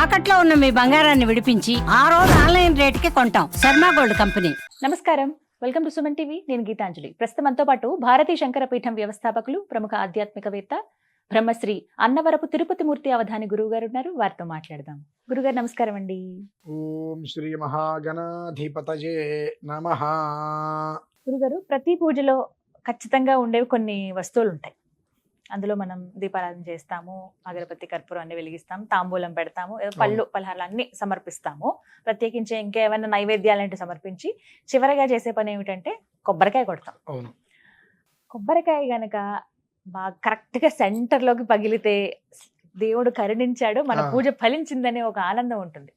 తాకట్లో ఉన్న మీ బంగారాన్ని విడిపించి ఆ రోజు ఆన్లైన్ రేటుకి కొంటాం. Sharma gold company. నమస్కారం, వెల్కమ్ టు సుమన్ టీవీ. నేను గీతాంజలి. ప్రస్తుతం మనతో పాటు భారతీ శంకర పీఠం వ్యవస్థాపకులు, ప్రముఖ ఆధ్యాత్మికవేత్త, బ్రహ్మశ్రీ అన్నవరపు తిరుపతి మూర్తి అవధాని గురువు గారు ఉన్నారు. వారితో మాట్లాడదాం. గురుగారు నమస్కారం అండి. ఓం శ్రీ మహాగణాధిపతయే నమః. గురుగారు, ప్రతి పూజలో ఖచ్చితంగా ఉండేవి కొన్ని వస్తువులు ఉంటాయి. అందులో మనం దీపారాధన చేస్తాము, అగరబత్తి కర్పూరం అన్ని వెలిగిస్తాం, తాంబూలం పెడతాము, ఏదో పళ్ళు పలహారాలు అన్ని సమర్పిస్తాము. ప్రత్యేకించి ఇంకేమైనా నైవేద్యాలంటే సమర్పించి చివరగా చేసే పని ఏమిటంటే కొబ్బరికాయ కొడతాం. అవును. కొబ్బరికాయ గనక బాగా కరెక్ట్ గా సెంటర్ లోకి పగిలితే దేవుడు కరుణించాడు, మన పూజ ఫలించిందనే ఒక ఆనందం ఉంటుంది.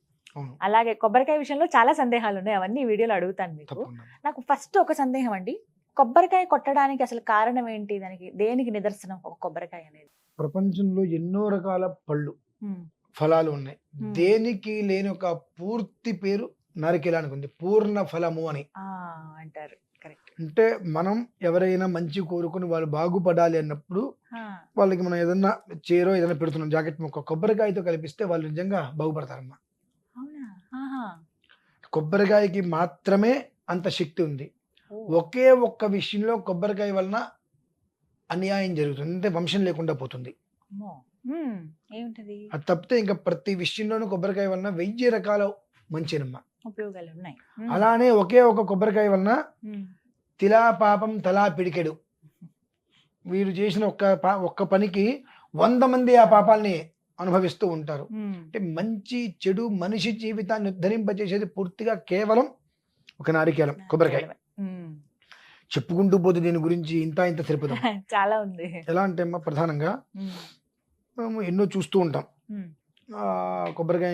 అలాగే కొబ్బరికాయ విషయంలో చాలా సందేహాలు ఉన్నాయి, అవన్నీ ఈ వీడియోలో అడుగుతాను మీకు. నాకు ఫస్ట్ ఒక సందేహం అండి, కొబ్బరికాయ కొట్టడానికి అసలు కారణం ఏంటి? దానికి దేనికి నిదర్శనం ఒక కొబ్బరికాయ అనేది? ప్రపంచంలో ఎన్నో రకాల పళ్ళు ఫలాలు ఉన్నాయి. దేనికి లేని ఒక పూర్తి పేరు నారికేలానికి ఉంది, పూర్ణ ఫలము అని అంటారు. కరెక్ట్. అంటే మనం ఎవరైనా మంచి కోరుకుని వాళ్ళు బాగుపడాలి అన్నప్పుడు వాళ్ళకి మనం ఏదన్నా చేరో ఏదైనా పెడుతున్నాం, జాకెట్ మొక్క కొబ్బరికాయతో కలిపిస్తే వాళ్ళు నిజంగా బాగుపడతారమ్మా. కొబ్బరికాయకి మాత్రమే అంత శక్తి ఉంది. ఒకే ఒక్క విషయంలో కొబ్బరికాయ వలన అన్యాయం జరుగుతుంది, అంటే వంశం లేకుండా పోతుంది. అది తప్పితే ఇంకా ప్రతి విషయంలోనూ కొబ్బరికాయ వలన 1000 రకాల మంచినమ్మ ఉపయోగాలు ఉన్నాయి. అలానే ఒకే ఒక కొబ్బరికాయ వలన తిలా పాపం తలా పిడికెడు. వీరు చేసిన ఒక్క పనికి 100 మంది ఆ పాపాలని అనుభవిస్తూ ఉంటారు. అంటే మంచి చెడు మనిషి జీవితాన్ని ఉద్ధరింపజేసేది పూర్తిగా కేవలం ఒక నారికేలం, కొబ్బరికాయ. చెప్పుకుంటూ పోతే దీని గురించి ఇంత సరిపోతాం, చాలా ఉంది. ఎలా అంటే అమ్మా, ప్రధానంగా మేము ఎన్నో చూస్తూ ఉంటాం. కొబ్బరికాయ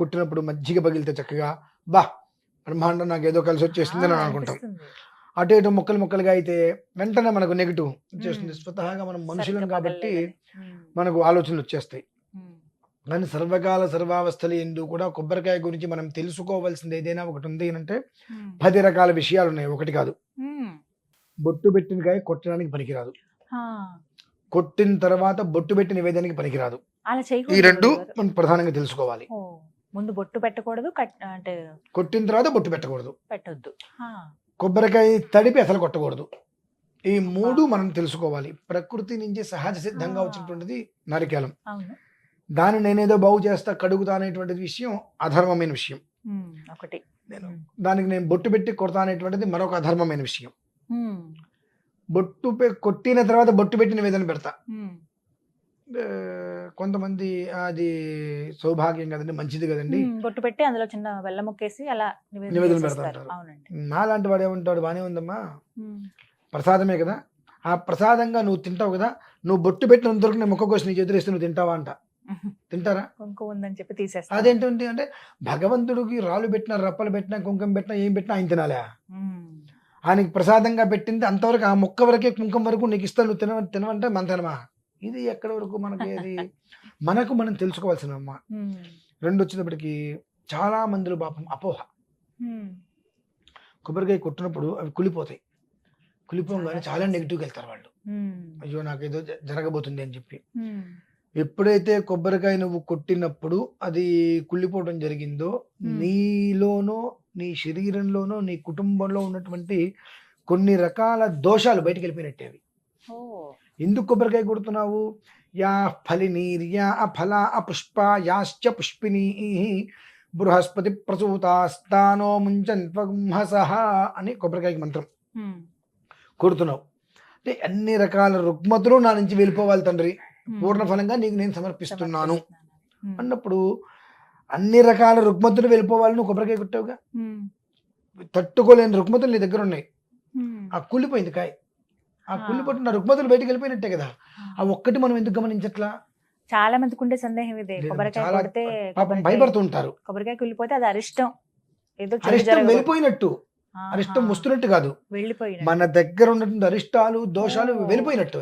కొట్టినప్పుడు మజ్జిగ పగిలితే చక్కగా బా బ్రహ్మాండం నాకు ఏదో కలిసి వచ్చేస్తుంది అని అనుకుంటాం. అటు ఇటు ముక్కలుగా అయితే వెంటనే మనకు నెగిటివ్ వచ్చేస్తుంది. స్వతహాగా మనం మనుషులం కాబట్టి మనకు ఆలోచనలు వచ్చేస్తాయి. కానీ సర్వకాల సర్వావస్థలు ఎందు కూడా కొబ్బరికాయ గురించి మనం తెలుసుకోవాల్సింది ఏదైనా ఒకటి ఉంది అంటే 10 రకాల విషయాలు ఉన్నాయి, ఒకటి కాదు. బొట్టు పెట్టిన కాయ కొట్టడానికి పనికిరాదు, కొట్టిన తర్వాత బొట్టు పెట్టిన నివేదనకి పనికిరాదు. ఈ రెండు మనం ప్రధానంగా తెలుసుకోవాలి. ముందు బొట్టు పెట్టకూడదు, అంటే కొట్టిన తర్వాత బొట్టు పెట్టకూడదు, పెట్టొద్దు. కొబ్బరికాయ తడిపి అసలు కొట్టకూడదు. ఈ 3 మనం తెలుసుకోవాలి. ప్రకృతి నుంచి సహజ సిద్ధంగా వచ్చినటువంటిది నారికేలం. దాన్ని నేనేదో బాగు చేస్తా కడుగుతా అనేటువంటిది విషయం అధర్మమైన విషయం ఒకటి. దానికి నేను బొట్టు పెట్టి కొడతా అనేటువంటిది మరొక అధర్మమైన విషయం. బొట్టు కొట్టిన తర్వాత బొట్టు పెట్టి నివేదన పెడతా. కొంతమంది అది సౌభాగ్యం కదండి, మంచిది కదండి, బొట్టు పెట్టి అందులో చిన్న బెల్లం ముక్కేసి అలా నివేదన పెడతారు. నాలాంటి వాడు ఏమంటాడు, బానే ఉందమ్మా ప్రసాదమే కదా, ఆ ప్రసాదంగా నువ్వు తింటావు కదా, నువ్వు బొట్టు పెట్టినంత నేను మొక్క కోసి నీ చేతులు నువ్వు తింటావా అంట. తింటారా? ఉందని చెప్పి తీసేస్తా. అదేంటి అంటే భగవంతుడికి రాళ్ళు పెట్టినా, రప్పలు పెట్టినా, కుంకుమ పెట్టినా, ఏం పెట్టినా ఆయన తినాలా? ఆయనకి ప్రసాదంగా పెట్టింది అంతవరకు, ఆ మొక్క వరకే, కుంకుమ వరకు నీకు ఇస్తాను, నువ్వు తినవంటే మంతనమా? ఇది ఎక్కడి వరకు మనకి అది మనకు మనం తెలుసుకోవాల్సిన అమ్మా. 2 వచ్చేటప్పటికి చాలా మందిలో పాపం అపోహ. కొబ్బరికాయ కొట్టినప్పుడు అవి కులిపోతాయి, కులిపోగానే చాలా నెగిటివ్గా వెళ్తారు వాళ్ళు. అయ్యో నాకు ఏదో జరగబోతుంది అని చెప్పి. ఎప్పుడైతే కొబ్బరికాయ నువ్వు కొట్టినప్పుడు అది కుళ్ళిపోవడం జరిగిందో, నీలోనో నీ శరీరంలోనో నీ కుటుంబంలో ఉన్నటువంటి కొన్ని రకాల దోషాలు బయటికి వెళ్ళిపోయినట్టే. అవి ఎందుకు కొబ్బరికాయ కొడుతున్నావు? యా ఫలినీర్యా అఫల అపుష్ప యాశ్చ పుష్పినీ బృహస్పతి ప్రసూతాస్తానో ముంచన్వహసః అని కొబ్బరికాయకి మంత్రం కొడుతున్నావు. అంటే అన్ని రకాల రుగ్మతులు నా నుంచి వెళ్ళిపోవాలి తండ్రి, పూర్ణ ఫలంగా నీకు నేను సమర్పిస్తున్నాను అన్నప్పుడు అన్ని రకాల రుగ్మతులు వెళ్ళిపోవాలి. నువ్వు కొబ్బరికాయ కొట్టావుగా, తట్టుకోలేని రుగ్మతులు నీ దగ్గర ఉన్నాయి. ఆ కుళ్ళిపోయింది కాయ, ఆ కుళ్ళిపోతున్న రుగ్మతులు బయటకు వెళ్ళిపోయినట్టే కదా. ఆ ఒక్కటి మనం ఎందుకు గమనించట్లా? చాలా మందికి ఉండే సందేహం ఇదే, కొబ్బరికాయ కొడితే పాపం భయపడుతూ ఉంటారు. కొబ్బరికాయ కుళ్ళిపోతే అది అరిష్టం, ఏదో అరిష్టం వెళ్ళిపోయినట్టు, అరిష్టం వస్తున్నట్టు కాదు, వెళ్ళిపోయిన మన దగ్గర ఉన్నటువంటి అరిష్టాలు దోషాలు వెళ్ళిపోయినట్టు.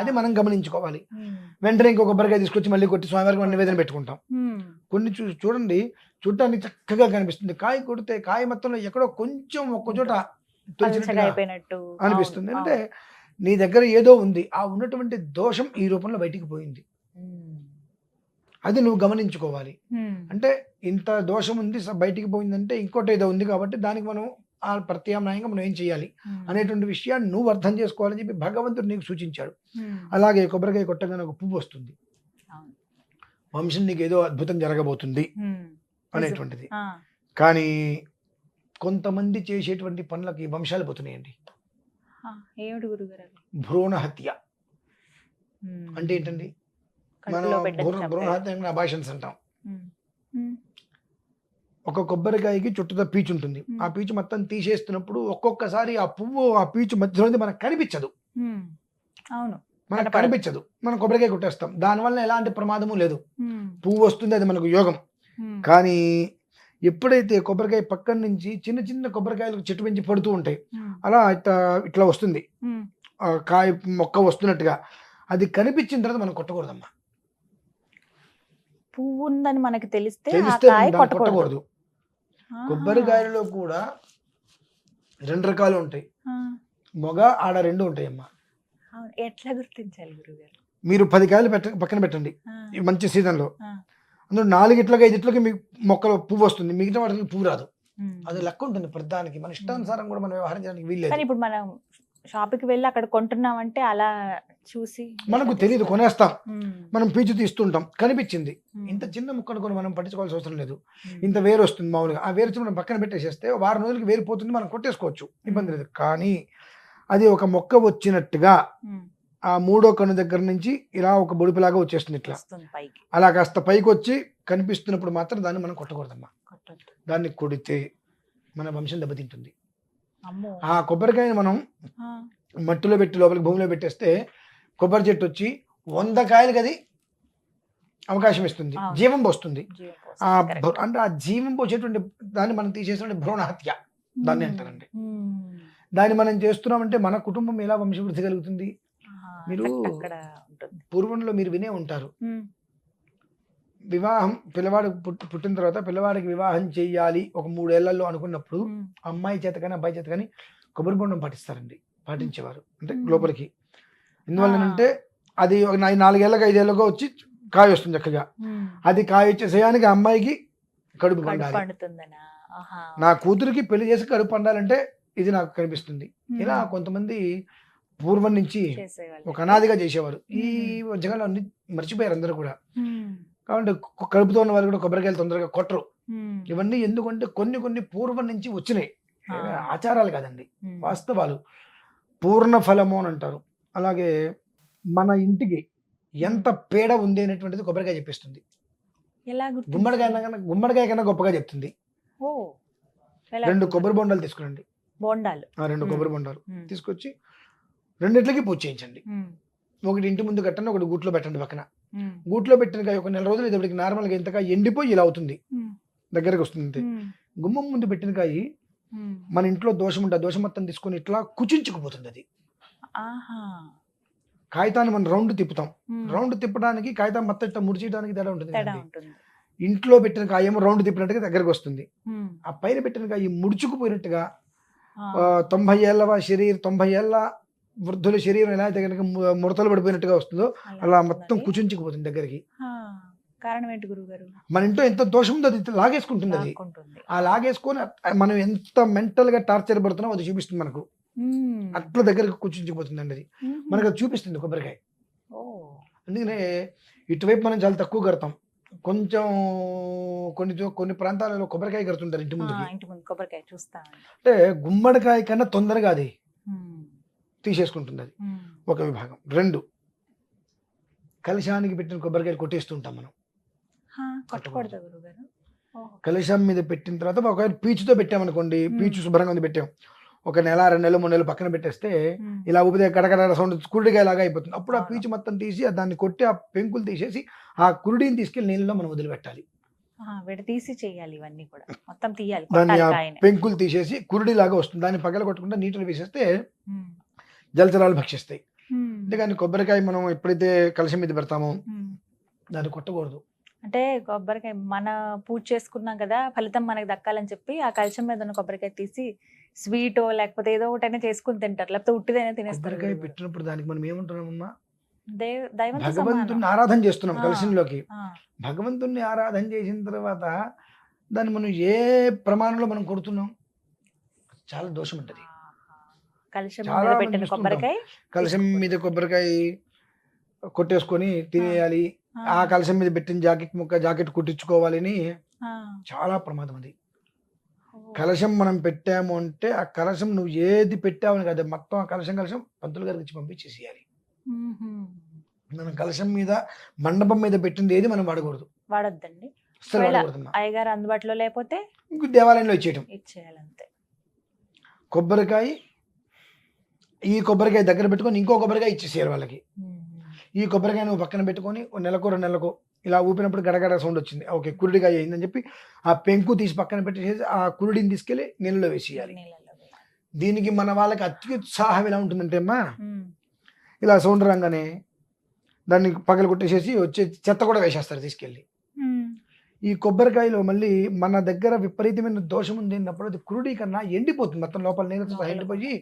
అది మనం గమనించుకోవాలి. వెంటనే ఇంకో కొబ్బరికాయ తీసుకొచ్చి మళ్ళీ కొట్టి స్వామివారికి మనం నివేదన పెట్టుకుంటాం. కొన్ని చూడండి, చూడటానికి చక్కగా కనిపిస్తుంది, కాయ కొడితే కాయ మొత్తంలో ఎక్కడో కొంచెం ఒక్క చోట అనిపిస్తుంది. అంటే నీ దగ్గర ఏదో ఉంది, ఆ ఉన్నటువంటి దోషం ఈ రూపంలో బయటికి పోయింది. అది నువ్వు గమనించుకోవాలి. అంటే ఇంత దోషం ఉంది బయటికి పోయిందంటే ఇంకోటి ఏదో ఉంది కాబట్టి దానికి మనం ఆ ప్రత్యామ్నాయంగా మనం ఏం చేయాలి అనేటువంటి విషయాన్ని నువ్వు అర్థం చేసుకోవాలని చెప్పి భగవంతుడు నీకు సూచించాడు. అలాగే కొబ్బరికాయ కొట్టగానే ఒక పువ్వు వస్తుంది, వంశం నీకు ఏదో అద్భుతం జరగబోతుంది అనేటువంటిది. కానీ కొంతమంది చేసేటువంటి పనులకి వంశాలు పోతున్నాయండి. ఏమిటి గురుగారు? భ్రూణ హత్య అంటే ఏంటండి? మనం భ్రూణ హత్య అబార్షన్స్ అంటాం. ఒక కొబ్బరికాయకి చుట్టూతో పీచు ఉంటుంది, ఆ పీచు మొత్తం తీసేస్తున్నప్పుడు ఒక్కొక్కసారి ఆ పువ్వు ఆ పీచు మధ్యలో మనకు కనిపించదు. అవును, మనకు కనిపించదు, మనం కొబ్బరికాయ కొట్టేస్తాం. దానివల్ల ఎలాంటి ప్రమాదము లేదు, పువ్వు వస్తుంది, అది మనకు యోగం. కానీ ఎప్పుడైతే కొబ్బరికాయ పక్కన నుంచి చిన్న చిన్న కొబ్బరికాయలు చెట్టు పెంచి పడుతూ ఉంటాయి, అలా ఇట్లా వస్తుంది కాయ మొక్క వస్తున్నట్టుగా, అది కనిపించిన తర్వాత మనం కొట్టకూడదమ్మా. పువ్వు ఉందని మనకి తెలిస్తే కొట్టకూడదు. కొబ్బరికాయలలో కూడా 2 రకాలు ఉంటాయి, మొగ ఆడ 2 ఉంటాయమ్మా. ఎట్లా గుర్తించాలి గురుగారు? మీరు 10 కాయలు పక్కన పెట్టండి ఈ మంచి సీజన్ లో, అందులో 4 ఇట్లకి 5 ఇట్లకి మీకు మొక్కలో పువ్వు వస్తుంది, మిగతా వాటికి పువ్వు రాదు. అది లెక్క ఉంటుంది ప్రతిదానికి, మన ఇష్టానుసారం కూడా మనం వ్యవహారం చేయడానికి వీల్లేదు. ఇప్పుడు మనం షాప్కి వెళ్ళి అక్కడ కొంటున్నామంటే అలా చూసి మనకు తెలియదు, కొనేస్తాం, మనం పీచు తీస్తుంటాం, కనిపించింది, ఇంత చిన్న ముక్కను కూడా మనం పట్టించుకోవాల్సిన అవసరం లేదు. ఇంత వేరు వస్తుంది మామూలుగా, ఆ వేరు మనం పక్కన పెట్టేసేస్తే వారం రోజులకి వేరు పోతుంది, మనం కొట్టేసుకోవచ్చు, ఇబ్బంది లేదు. కానీ అది ఒక మొక్క వచ్చినట్టుగా ఆ 3వ కన్ను దగ్గర నుంచి ఇలా ఒక బొడిపిలాగా వచ్చేస్తుంది, ఇట్లా అలా కాస్త పైకి వచ్చి కనిపిస్తున్నప్పుడు మాత్రం దాన్ని మనం కొట్టకూడదమ్మా. దాన్ని కొడితే మన వంశం దెబ్బతింటుంది. ఆ కొబ్బరికాయని మనం మట్టిలో పెట్టి లోపలికి భూమిలో పెట్టేస్తే కొబ్బరి చెట్టు వచ్చి 100 కాయలకి అది అవకాశం ఇస్తుంది, జీవం పోస్తుంది. అంటే ఆ జీవం పోసేటువంటి దాన్ని మనం తీసేటువంటి భ్రూణ హత్య దాన్ని అంటారండి. దాన్ని మనం చేస్తున్నామంటే మన కుటుంబం ఎలా వంశవృద్ధి కలుగుతుంది? మీరు పూర్వంలో మీరు వినే ఉంటారు, వివాహం పిల్లవాడు పుట్టిన తర్వాత పిల్లవాడికి వివాహం చెయ్యాలి ఒక 3 ఏళ్లలో అనుకున్నప్పుడు అమ్మాయి చేత కానీ అబ్బాయి చేత కానీ కొబ్బరి బొండం పాటించేవారు, అంటే లోపలికి. ఎందువల్లనంటే అది ఒక 4 ఏళ్ళకి 5 ఏళ్ళగా వచ్చి కాయ వస్తుంది చక్కగా, అది కాయ వచ్చే సమయానికి అమ్మాయికి కడుపు పండాలి. నా కూతురికి పెళ్లి చేసి కడుపు పండాలంటే ఇది నాకు కనిపిస్తుంది. ఇలా కొంతమంది పూర్వం నుంచి ఒక అనాదిగా చేసేవారు. ఈ జగన్లో అన్ని మర్చిపోయారు అందరూ కూడా. కాబట్టి కడుపుతో ఉన్న వాళ్ళు కూడా కొబ్బరికాయలు తొందరగా కొట్టరు. ఇవన్నీ ఎందుకంటే కొన్ని పూర్వం నుంచి వచ్చినాయి, ఆచారాలు కాదండి, వాస్తవాలు. పూర్ణ ఫలము అని అంటారు. అలాగే మన ఇంటికి ఎంత పేడ ఉంది అనేటువంటిది కొబ్బరికాయ చెప్పిస్తుంది. గుమ్మడికాయ కన్నా గొప్పగా చెప్తుంది. 2 కొబ్బరి బొండాలు తీసుకురండి, 2 కొబ్బరి బొండాలు తీసుకొచ్చి 2 పూజ చేయించండి. ఒకటి ఇంటి ముందు కట్టండి, ఒకటి గూట్లో పెట్టండి పక్కన. గూట్లో పెట్టిన కాయ ఒక 4 రోజులు ఇప్పటికి నార్మల్గా ఇంతగా ఎండిపోయి ఇలా అవుతుంది, దగ్గరకు వస్తుంది. గుమ్మం ముందు పెట్టిన కాయ మన ఇంట్లో దోషం ఉంటే దోషం మొత్తం తీసుకొని ఇట్లా కుచించుకుపోతుంది. అది కాగితాన్ని మనం రౌండ్ తిప్పుతాం, రౌండ్ తిప్పడానికి కాగితం మొత్తం ఇట్లా ముడిచేయడానికి తేడా ఉంటుంది. ఇంట్లో పెట్టిన కాయ ఏమో రౌండ్ తిప్పినట్టుగా దగ్గరకు వస్తుంది, ఆ పైన పెట్టిన కాయ ముడుచుకుపోయినట్టుగా 90 ఏళ్ళ శరీరం 90 ఏళ్ళ వృద్ధుల శరీరం ఎలా అయితే కనుక ముడతలు పడిపోయినట్టుగా వస్తుందో అలా మొత్తం కుచించుకుపోతుంది దగ్గరికి. కారణం ఏంటి గురుగారు? మన ఇంట్లో ఎంత దోషం ఉందో అది లాగేసుకుంటుంది. అది ఆ లాగేసుకొని మనం ఎంత మెంటల్ గా టార్చర్ పడుతున్నాం అది చూపిస్తుంది మనకు. అట్లా దగ్గరకు కుచించుకుపోతుంది అండి, అది మనకు అది చూపిస్తుంది కొబ్బరికాయ. అందుకనే ఇటువైపు మనం చాలా తక్కువ కడతాం, కొంచెం కొన్ని ప్రాంతాలలో కొబ్బరికాయ కడుతుంటారు ఇంటి ముందు కొబ్బరికాయ చూస్తా. అంటే గుమ్మడికాయ కన్నా తొందరగా అది తీసేసుకుంటుంది. అది ఒక విభాగం. 2 కలశానికి పెట్టిన కొబ్బరికాయలు కొట్టేస్తుంటాం మనం. కలశం మీద పెట్టిన తర్వాత ఒకవేళ పీచుతో పెట్టామనుకోండి, పీచు శుభ్రంగా ఉంది పెట్టాం, 1 నెల 2 నెలలు 3 నెలలు పక్కన పెట్టేస్తే ఇలా ఊపితే కడకడ సౌండ్ కురుడికాయ లాగా అయిపోతుంది. అప్పుడు ఆ పీచు మొత్తం తీసి దాన్ని కొట్టి ఆ పెంకులు తీసేసి ఆ కురుడిని తీసుకెళ్లి నీళ్ళలో మనం వదిలిపెట్టాలి. దాన్ని ఆ పెంకులు తీసేసి కురుడి లాగా వస్తుంది, దాన్ని పగల కొట్టకుండా నీటిలో వేసేస్తే జలచరాలు భక్షిస్తాయి. అంతేగాని కొబ్బరికాయ మనం ఎప్పుడైతే కలశం మీద పెడతామో దాన్ని కొట్టకూడదు. అంటే కొబ్బరికాయ మన పూజ చేసుకున్నాం కదా, ఫలితం మనకు దక్కాలని చెప్పి ఆ కలశం మీద ఉన్న కొబ్బరికాయ తీసి స్వీటో లేకపోతే ఏదో ఒకటైనా చేసుకుని తింటారు, లేకపోతే ఉట్టిదైనా తినేస్తారు. కొబ్బరికాయ పెట్టినప్పుడు దానికి మనం ఏమంటున్నామమ్మా, దైవంతో భగవంతుని సమానం. ఆరాధన చేస్తున్నాం ఆ. కలశంలోకి. ఆ, భగవంతుణ్ణి ఆరాధన చేసిన తర్వాత దాన్ని మనం ఏ ప్రమాణంలో మనం కొడుతున్నాం, చాలా దోషం ఉంటుంది. ఆహా. కలశం చాలా మీద మంది పెట్టిన చూస్తుంటాం. కొబ్బరికాయ కలశం తీసుకోకూడదు. మీద కొబ్బరికాయ కొట్టేసుకొని తినేయాలి, ఆ కలశం మీద పెట్టిన జాకెట్ కుట్టించుకోవాలని ఆ. చాలా ప్రమాదం అది. ఓ. కలశం మనం పెట్టాము అంటే ఆ కలశం నువ్వు ఏది పెట్టావని కదా, మొత్తం ఆ కలశం పంతులు గారికి ఇచ్చి పంపించేసేయాలి. మ్మ్హ్మ్. మనం కలశం మీద మండపం మీద పెట్టింది ఏది మనం వాడకూడదు, వాడొద్దండి. అసలు ఒకవేళ వాడకూడదు. అయ్యగారు అందుబాటులో లేకపోతే ఇంకో దేవాలయంలో ఇచ్చేయటం. ఇచ్చేయాలంతే. కొబ్బరికాయ, ఈ కొబ్బరికాయ దగ్గర పెట్టుకొని ఇంకో కొబ్బరికాయ ఇచ్చేసేయాలి వాళ్ళకి. మ్మ్. ఈ కొబ్బరికాయ నువ్వు పక్కన పెట్టుకొని ఓ నెలకు 2 నెలలకు ఇలా ఊపినప్పుడు గడగడ సౌండ్ వచ్చింది, ఓకే కురుడికాయ అయిందని చెప్పి ఆ పెంకు తీసి పక్కన పెట్టేసి ఆ కురుడిని తీసుకెళ్లి నీళ్ళలో వేసేయాలి. నీళ్ళలో వేయాలి. దీనికి మన వాళ్ళకి అత్యుత్సాహం ఎలా ఉంటుందంటే అమ్మా, మ్మ్. ఇలా సౌండ్ రాగానే దాన్ని పగలు కొట్టేసేసి వచ్చే చెత్త కూడా వేసేస్తారు తీసుకెళ్ళి. మ్మ్. ఈ కొబ్బరికాయలో మళ్ళీ మన దగ్గర విపరీతమైన దోషం ఉంది అన్నప్పుడు అది కురుడి కన్నా ఎండిపోతుంది మొత్తం, లోపల నీళ్ళతో సహా ఎండిపోయి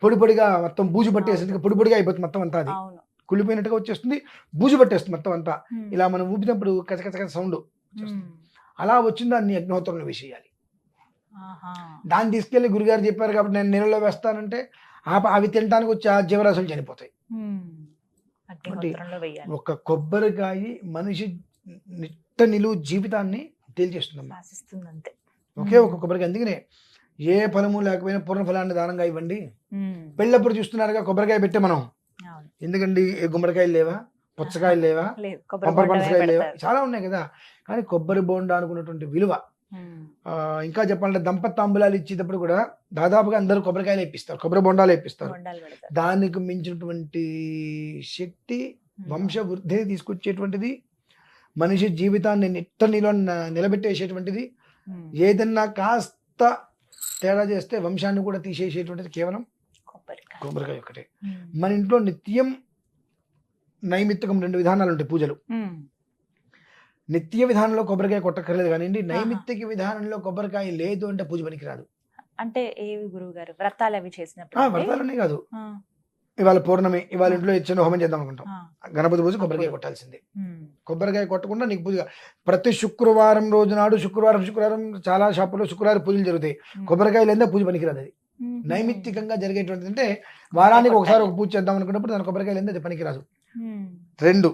పొడి పొడిగా మొత్తం బూజు పట్టేసి పొడి పొడిగా అయిపోతుంది మొత్తం అంతా. అది అవును. కుళ్ళిపోయినట్టుగా వచ్చేస్తుంది, బూజు పట్టేస్తుంది మొత్తం అంతా. మ్మ్. ఇలా మనం ఊపినప్పుడు కచకచ సౌండ్ మ్మ్. అలా వచ్చిన దాన్ని అగ్నిహోత్రంలో వేసేయాలి. ఆహా. దాన్ని తీసుకెళ్లి గురుగారు చెప్పారు కాబట్టి నేను నీళ్ళలో వేస్తానంటే అవి తినడానికి వచ్చి ఆ జీవరాశులు చనిపోతాయి. మ్మ్. అగ్నిహోత్రంలో వేయాలి. ఒక కొబ్బరికాయ మనిషి నిట్ట నిలువు జీవితాన్ని తేల్చేస్తుందమ్మా. శాసిస్తుంది అంతే. ఒకే ఒక కొబ్బరికాయ. అందుకనే ఏ ఫలము లేకపోయినా పూర్ణ ఫలాన్ని దానంగా ఇవ్వండి. మ్మ్. పెళ్ళప్పుడు చూస్తున్నారుగా కొబ్బరికాయ పెట్టే మనం, అవును. ఎందుకండి ఏ గుమ్మడికాయలు లేవా, పుచ్చకాయలు లేవా, లేదు, కొబ్బరి పంపర బొండమే పనసకాయలు లేవా, పెడతారు. చాలా ఉన్నాయి కదా. కానీ కొబ్బరి బోండా అనుకున్నటువంటి విలువ, మ్మ్. ఇంకా చెప్పాలంటే తాంబూలాలు ఇచ్చేటప్పుడు కూడా దాదాపుగా అందరూ కొబ్బరికాయలు ఇప్పిస్తారు, కొబ్బరి బొండాలు ఇప్పిస్తారు. బొండాలు పెడతారు. దానికి మించినటువంటి శక్తి, వంశ వృద్ధిని తీసుకొచ్చేటువంటిది, మనిషి జీవితాన్ని నిట్టనిలో నిలబెట్టేసేటువంటిది. మ్మ్. ఏదన్నా కాస్త తేడా చేస్తే వంశాన్ని కూడా తీసేసేటువంటిది కేవలం కొబ్బరికాయ. కొబ్బరికాయ ఒక్కటే. మ్మ్. మన ఇంట్లో నిత్యం నైమిత్తికం 2 విధానాలు ఉంటాయి పూజలు. మ్మ్. నిత్య విధానంలో కొబ్బరికాయ కొట్టక్కర్లేదు కానివ్వండి, నైమిత్తిక విధానంలో కొబ్బరికాయ లేదు అంటే పూజ పనికిరాదు. అంటే ఏవి గురువు గారు వ్రతాలు అవి చేసినప్పుడు వ్రతాలనే కాదు, ఆ, ఇవాళ పౌర్ణమి, ఇవాళ ఇంట్లో చిన్న హోమం చేద్దాం అనుకుంటాం, ఆ. గణపతి పూజ కొబ్బరికాయ కొట్టాల్సిందే. మ్మ్. కొబ్బరికాయ కొట్టకుండా నీకు పూజ. ప్రతి శుక్రవారం రోజు నాడు శుక్రవారం చాలా షాపుల్లో శుక్రవారం పూజలు జరుగుతాయి, కొబ్బరికాయ లేదా పూజ పనికిరాదు. అది మ్మ్. నైమిత్తికంగా జరిగేటువంటిది. అంటే వారానికి ఒకసారి ఒక పూజ చేద్దాం అనుకున్నప్పుడు దాని కొబ్బరికాయ లేదా అది పనికిరాదు. మ్మ్. 2,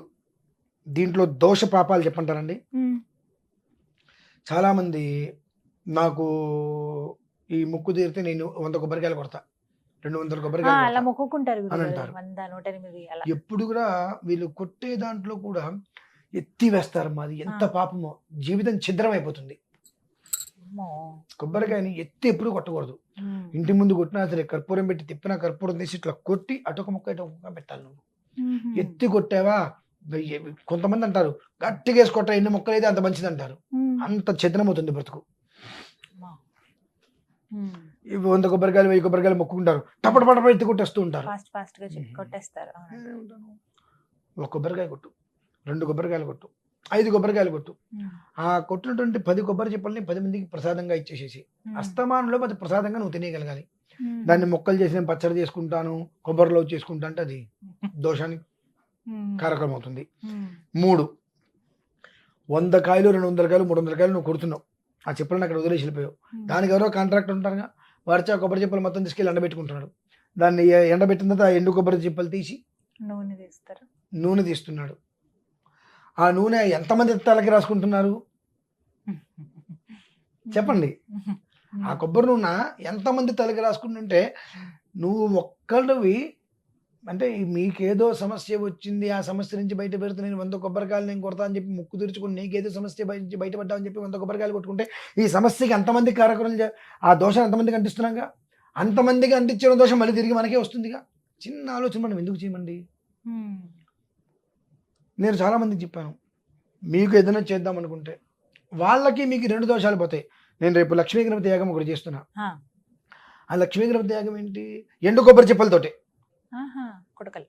దీంట్లో దోష పాపాలు చెప్పంటారండి. మ్మ్. చాలామంది నాకు ఈ ముక్కు తీరితే నేను 100 కొబ్బరికాయలు కొడతా, 200 ఆ, కొబ్బరికాయలు అలా కొడతా మొక్కుకుంటారు గురువు అని గారు. అంటారు. 100, 108 అలా. ఎప్పుడు కూడా వీళ్ళు కొట్టే దాంట్లో కూడా ఎత్తి వేస్తారు. మాది ఎంత పాపమో, జీవితం ఛిద్రం అయిపోతుంది. అమ్మో. కొబ్బరికాయని ఎత్తి ఎప్పుడు కొట్టకూడదు. మ్మ్. ఇంటి ముందు కొట్టినా సరే కర్పూరం పెట్టి తిప్పినా కర్పూరం తీసి ఇట్లా కొట్టి అటొక ముక్క ఇటొక ముక్క పెట్టాలి. నువ్వు మ్మ్. ఎత్తి కొట్టావా, కొంతమంది అంటారు గట్టిగా వేసి కొట్ట, ఎన్ని మొక్కలు అయితే అంత మంచిది అంటారు. మ్మ్. అంత ఛిద్రమవుతుంది బ్రతుకు. అమ్మా. మ్మ్. ఇవి 100 కొబ్బరికాయలు 1000 కొబ్బరికాయలు మొక్కుకుంటారు, టపట పటపట ఎత్తి కొట్టేస్తూ ఉంటారు. ఫాస్ట్ గా కొట్టేస్తారు. అవును. ఒక కొబ్బరికాయ కొట్టు, 2 కొబ్బరికాయలు కొట్టు, 5 కొబ్బరికాయలు కొట్టు. మ్మ్. ఆ కొట్టినటువంటి 10 కొబ్బరి చిప్పల్ని 10 మందికి ప్రసాదంగా ఇచ్చేసేసి మ్మ్. అస్తమానంలో అది ప్రసాదంగా నువ్వు తినేయగలగాలి. మ్మ్. దాన్ని మొక్కలు చేసి నేను పచ్చడి చేసుకుంటాను, కొబ్బరిలో చేసుకుంటా అంటే అది దోషానికి మ్మ్. కారకం అవుతుంది. మ్మ్. 3, 100 కాయలు 200 కాయలు 300 కాయలు నువ్వు కొడుతున్నావు, ఆ చెప్పులను అక్కడ వదిలేసి వెళ్ళిపోయావు. మ్మ్. దానికి ఎవరో కాంట్రాక్టర్ ఉంటారుగా, వాడితే ఆ కొబ్బరి చిప్పలు మొత్తం తీసుకెళ్ళి ఎండబెట్టుకుంటున్నాడు. దాన్ని ఎండబెట్టిన తర్వాత ఆ ఎండు కొబ్బరి చిప్పలు తీసి నూనె తీస్తారు. నూనె తీస్తున్నాడు. ఆ నూనె ఎంతమంది తలకి రాసుకుంటున్నారు చెప్పండి. ఆ కొబ్బరి నూనె ఎంతమంది తలకి రాసుకుంటుంటే నువ్వు ఒక్కడివి అంటే మీకేదో సమస్య వచ్చింది, ఆ సమస్య నుంచి బయట పెడితే నేను 100 కొబ్బరికాయలు నేను కొడతా అని చెప్పి ముక్కు తెరుచుకుని నీకేదో సమస్య బయటపడ్డా అని చెప్పి 100 కొబ్బరికాయలు కొట్టుకుంటే ఈ సమస్యకి ఎంతమంది కారకులు, ఆ దోషం ఎంతమందికి అంటిస్తున్నాగా, అంతమందికి అంటించిన దోషం మళ్ళీ తిరిగి మనకే వస్తుందిగా. చిన్న ఆలోచన మనం ఎందుకు చేయమండి. మ్మ్. నేను చాలామందికి చెప్పాను, మీకు ఏదైనా చేద్దాం అనుకుంటే వాళ్ళకి మీకు 2 దోషాలు పోతాయి. నేను రేపు లక్ష్మీ గణపతి యాగం ఒకటి చేస్తున్నా. ఆ. ఆ లక్ష్మీ గణపతి యాగం ఏంటి, ఎండు కొబ్బరి చిప్పలతోటే, ఆహా. కొడకలు.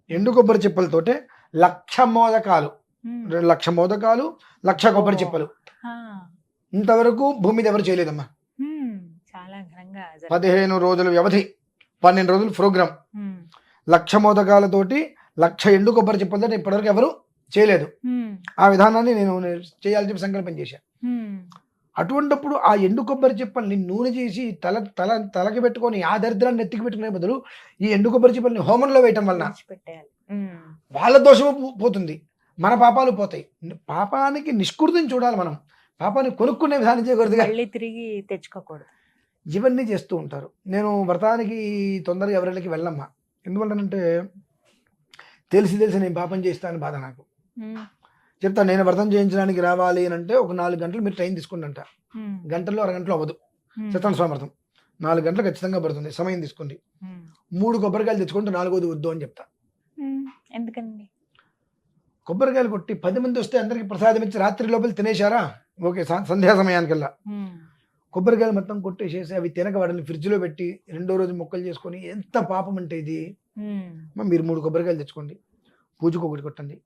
ఎండు కొబ్బరి చిప్పలతోటే 1,00,000 మోదకాలు, మ్మ్. 1,00,000 మోదకాలు, 1,00,000 కొబ్బరి చిప్పలు. ఆ. ఇంతవరకు భూమి మీద ఎవరు చేయలేదమ్మా. మ్మ్. చాలా ఘనంగా 15 రోజుల వ్యవధి, 12 రోజులు ప్రోగ్రామ్, మ్మ్. 1,00,000 మోదకాలతోటి 1,00,000 ఎండు కొబ్బరి చెప్పంటే ఇప్పటివరకు ఎవరు చేయలేదు. ఆ విధానాన్ని నేను చేయాలని చెప్పి సంకల్పం చేశాను. అటువంటిప్పుడు ఆ ఎండు కొబ్బరి చెప్పల్ని నూనె చేసి తలకి పెట్టుకొని ఆ దరిద్రాన్ని నెత్తికి పెట్టుకునే బదులు ఈ ఎండు కొబ్బరి చెప్పల్ని హోమంలో వేయటం వలన వాళ్ళ దోషము పోతుంది, మన పాపాలు పోతాయి. పాపానికి నిష్కృతిని చూడాలి మనం, పాపాన్ని కొనుక్కునే విధానం చేయకూడదు, మళ్ళీ తిరిగి తెచ్చుకోకూడదు. ఇవన్నీ చేస్తూ ఉంటారు. నేను వ్రతానికి తొందరగా ఎవరికి వెళ్ళమ్మా, ఎందుకంటే తెలిసి నేను పాపం చేస్తానని బాధ నాకు. చెప్తాను, నేను వ్రతం చేయించడానికి రావాలి అని అంటే ఒక 4 గంటలు మీరు టైం తీసుకోండి అంట. గంటల్లో అరగంటలో అవ్వదు సత్యనారాయణ స్వామి వ్రతం. 4 గంటలు ఖచ్చితంగా పడుతుంది, సమయం తీసుకోండి. 3 కొబ్బరికాయలు తెచ్చుకుంటే 4వది వద్దు అని చెప్తా. ఎందుకండి? కొబ్బరికాయలు కొట్టి 10 మంది వస్తే అందరికి ప్రసాదం ఇచ్చి రాత్రి లోపల తినేశారా, ఓకే, సంధ్యా సమయానికల్లా కొబ్బరికాయలు మొత్తం కొట్టేసేసి అవి తినక వాటిని ఫ్రిడ్జ్లో పెట్టి 2వ రోజు మొక్కలు చేసుకొని, ఎంత పాపం అంటే ఇది. మీరు 3 కొబ్బరికాయలు తెచ్చుకోండి, పూజకు ఒకటి కొట్టండి,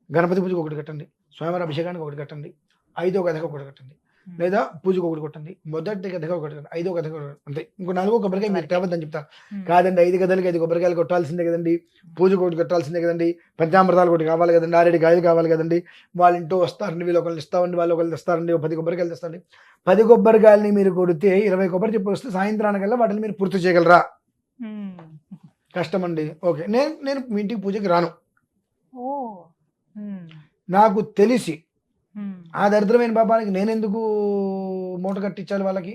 గణపతి పూజకు ఒకటి కట్టండి, స్వామివారి అభిషేకానికి ఒకటి కట్టండి, 5వ గదకు ఒకటి కట్టండి, లేదా పూజకు ఒకటి కొట్టండి, మొదటి గదగా ఒకటి కట్టండి, 5వ గదగా అంతే. ఇంకో 4వ కొబ్బరికాయ మీరు తేవద్దని చెప్తా. కాదండి 5 గదలకి 5 కొబ్బరికాయలు కొట్టాల్సిందే కదండి, పూజకు ఒకటి కట్టాల్సిందే కదండి, పంచామృతాలు ఒకటి కావాలి కదండి, 6 కాయలు కావాలి కదండి, వాళ్ళ ఇంటో వస్తారండి, వీళ్ళు ఒకళ్ళు ఇస్తామండి, వాళ్ళు ఒకళ్ళు తెస్తారండి, 10 కొబ్బరికాయలు తెస్తారండి. 10 కొబ్బరికాయలని మీరు కొడితే 20 కొబ్బరి చెప్పి వస్తే సాయంత్రానికల్లా వాటిని మీరు పూర్తి చేయగలరా? కష్టమండి. ఓకే, నేను మీ ఇంటికి పూజకి రాను. నాకు తెలిసి ఆ దరిద్రమైన పాపానికి నేనెందుకు మూట కట్టించాలి వాళ్ళకి?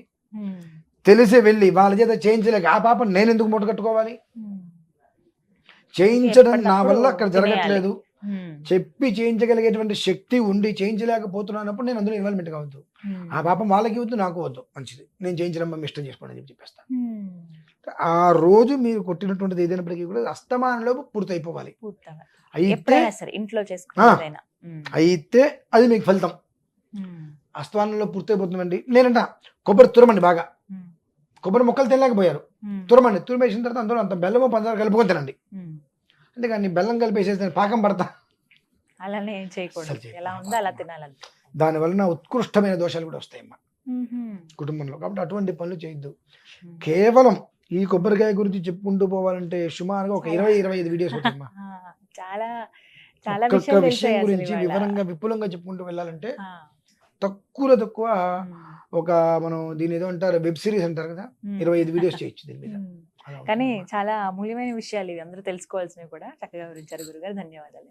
తెలిసి వెళ్ళి వాళ్ళ చేత చేయించలేక ఆ పాపం నేనెందుకు మూట కట్టుకోవాలి? చేయించడం నా వల్ల అక్కడ జరగట్లేదు, చెప్పి చేయించగలిగేటువంటి శక్తి ఉండి చేయించలేకపోతున్నప్పుడు నేను అందులో ఇన్వాల్వ్మెంట్ కావద్దు. ఆ పాపం వాళ్ళకి వద్దు, నాకు వద్దు, మంచిది, నేను చేయించడం ఇష్టం చేసుకోండి అని చెప్పేస్తాను. ఆ రోజు మీరు కొట్టినటువంటిది ఏదైనప్పటికీ కూడా అస్తమానంలోపు పూర్తి అయిపోవాలి. అయితే అది మీకు ఫలితం. అస్తమానంలో పూర్తయిపోతుందండి. నేనంట కొబ్బరి తురమండి, బాగా కొబ్బరి మొక్కలు తినలేకపోయారు, తురమండి, తురిమేసిన తర్వాత అందులో అంత బెల్లము పంచదార కలుపుకొని తినండి. అంతేగాని బెల్లం కలిపేసేసి పాకం పడతా అలానే చేయకూడదు, ఎలా ఉందో అలా తినాలి. దానివల్ల ఉత్కృష్టమైన దోషాలు కూడా వస్తాయమ్మా కుటుంబంలో. కాబట్టి అటువంటి పనులు చేయొద్దు. కేవలం ఈ కొబ్బరికాయ గురించి చెప్పుకుంటూ పోవాలంటే సుమారుగా ఒక 20-25 వీడియోస్ ఉంటాయమ్మా. చాలా విషయం గురించి వివరంగా విపులంగా చెప్పుకుంటూ వెళ్ళాలంటే తక్కువ ఒక మనం దీని ఏదో అంటారు వెబ్ సిరీస్ అంటారు కదా, 25 వీడియోస్ చేయొచ్చు దీని మీద. కానీ చాలా అమూల్యమైన విషయాలు ఇవి, అందరూ తెలుసుకోవాల్సినవి కూడా చక్కగా వివరించారు గురుగారు. ధన్యవాదాలు.